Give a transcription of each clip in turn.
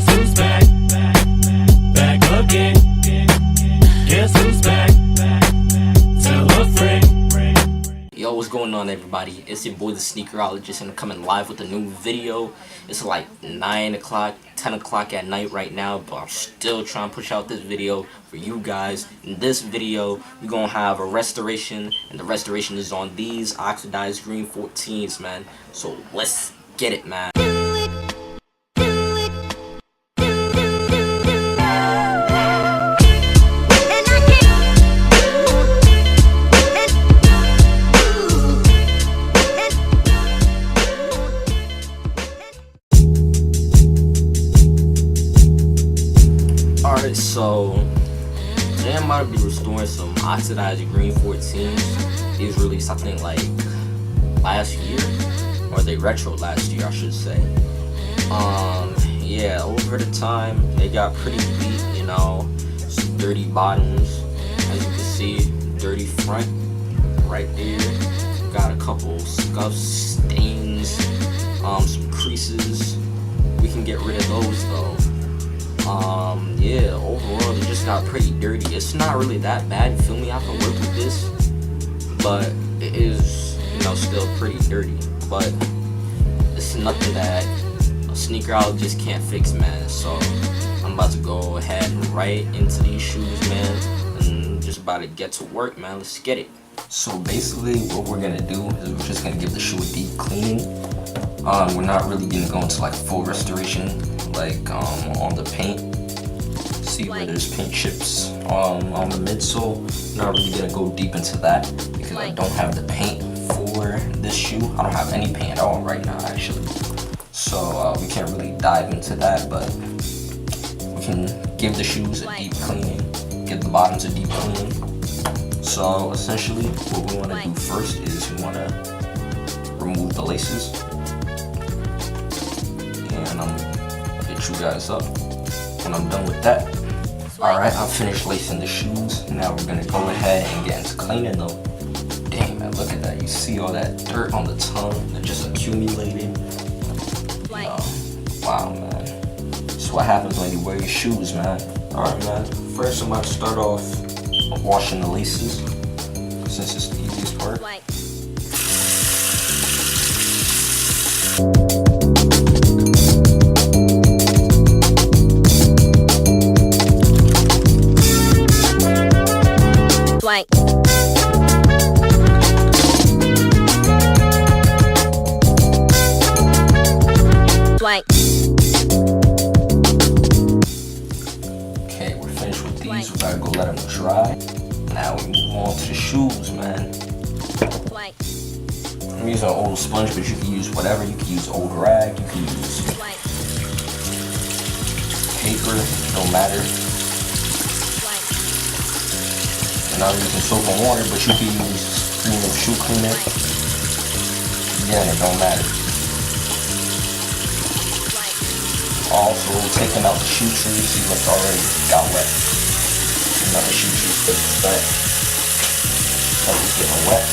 Guess who's back? Back again. Guess who's back? Tell a friend. Yo, what's going on, everybody? It's your boy the Sneakerologist, and I'm coming live with a new video. It's like 9 o'clock, 10 o'clock at night right now, but I'm still trying to push out this video for you guys. In this video, we're gonna have a restoration, and the restoration is on these Oxidized green 14s, man. So let's get it, man. Alright, so today I'm about to be restoring some Oxidized green 14s. These released, I think, like last year, or they retro last year, I should say. Yeah, over the time they got pretty beat, you know, some dirty bottoms, as you can see, dirty front right there. Got a couple scuffs, stains, some creases. We can get rid of those though. Yeah, overall they just got pretty dirty. It's not really that bad, you feel me? I can work with this, but it is, you know, still pretty dirty. But it's nothing that a sneakerologist can't fix, man. So I'm about to go ahead right into these shoes, man, and just about to get to work, man. Let's get it. So basically what we're gonna do is we're just gonna give the shoe a deep cleaning. We're not really gonna go into like full restoration, like on the paint. See where there's paint chips on the midsole. Not really gonna go deep into that because I don't have the paint for this shoe. I don't have any paint at all right now, actually. So we can't really dive into that, but we can give the shoes a deep cleaning, give the bottoms a deep cleaning. So essentially what we want to do first is we want to remove the laces, and I'm gonna get you guys up when I'm done with that. Alright, I finished lacing the shoes. Now we're gonna go ahead and get into cleaning them. Dang, man, look at that. You see all that dirt on the tongue that just accumulated. Wow, man. That's what happens when you wear your shoes, man. Alright, man. First, I'm about to start off washing the laces, since it's the easiest part. Wank. Wank. Okay, we're finished with these. We gotta go let them dry. Now we move on to the shoes, man. Wank. I'm using an old sponge, but you can use whatever. You can use old rag, you can use paper, no matter. And I'm using soap and water, but you can use premium shoe cleaner. Again, it don't matter. Also, taking out the shoe trees, see what's already got wet. Another shoe tree fixed that. That was getting wet.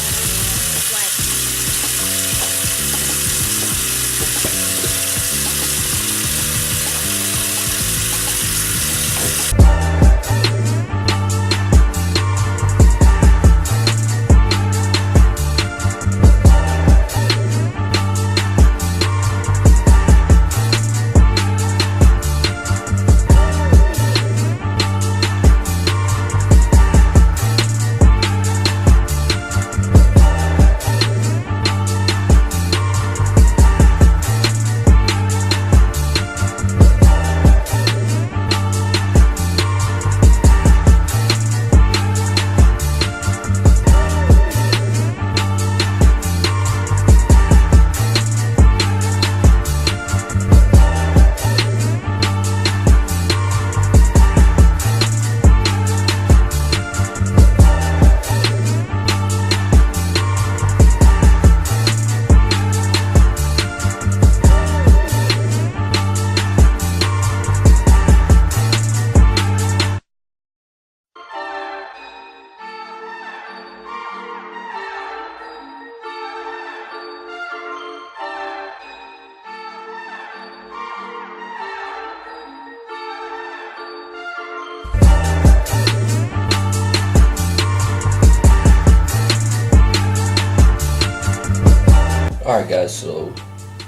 Alright guys, so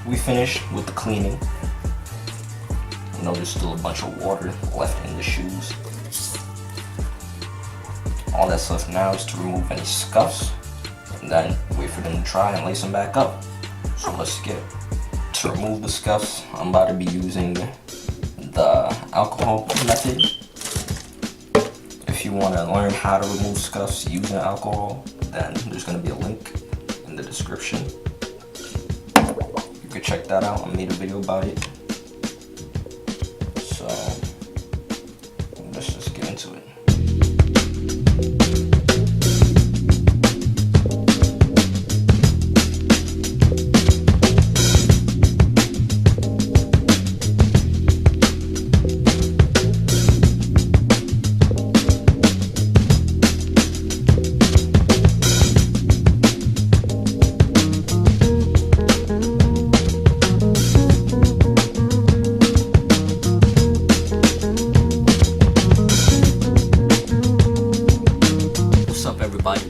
we finished with the cleaning. You know, there's still a bunch of water left in the shoes. All that's left now is to remove any scuffs and then wait for them to dry and lace them back up. So let's get it. To remove the scuffs, I'm about to be using the alcohol method. If you want to learn how to remove scuffs using alcohol, then there's going to be a link in the description. You can check that out. I made a video about it. So let's just get into it.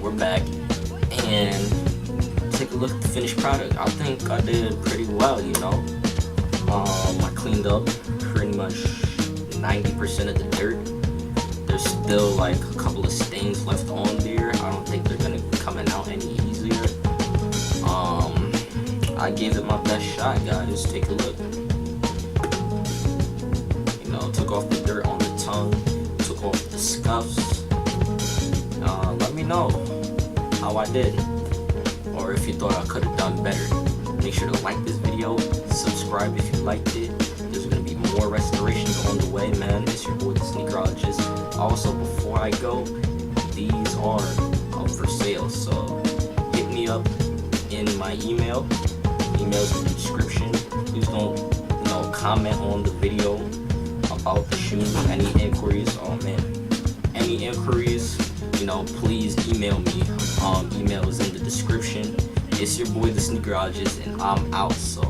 We're back and take a look at the finished product. I think I did pretty well, you know. I cleaned up pretty much 90% of the dirt. There's still like a couple of stains left on there. I don't think they're gonna be coming out any easier. I gave it my best shot, guys. Take a look. You know, took off the dirt on the tongue, took off the scuffs. Let me know how I did, or if you thought I could have done better. Make sure to like this video, subscribe if you liked it. There's gonna be more restorations on the way, man. It's your boy the Sneakerologist. Also, before I go, these are up for sale, so hit me up in my email. Email's in the description. Please don't, comment on the video about the shoes. Any inquiries? Oh man, any inquiries? Please email me. Email is in the description. It's your boy the Sneakerologist, and I'm out. So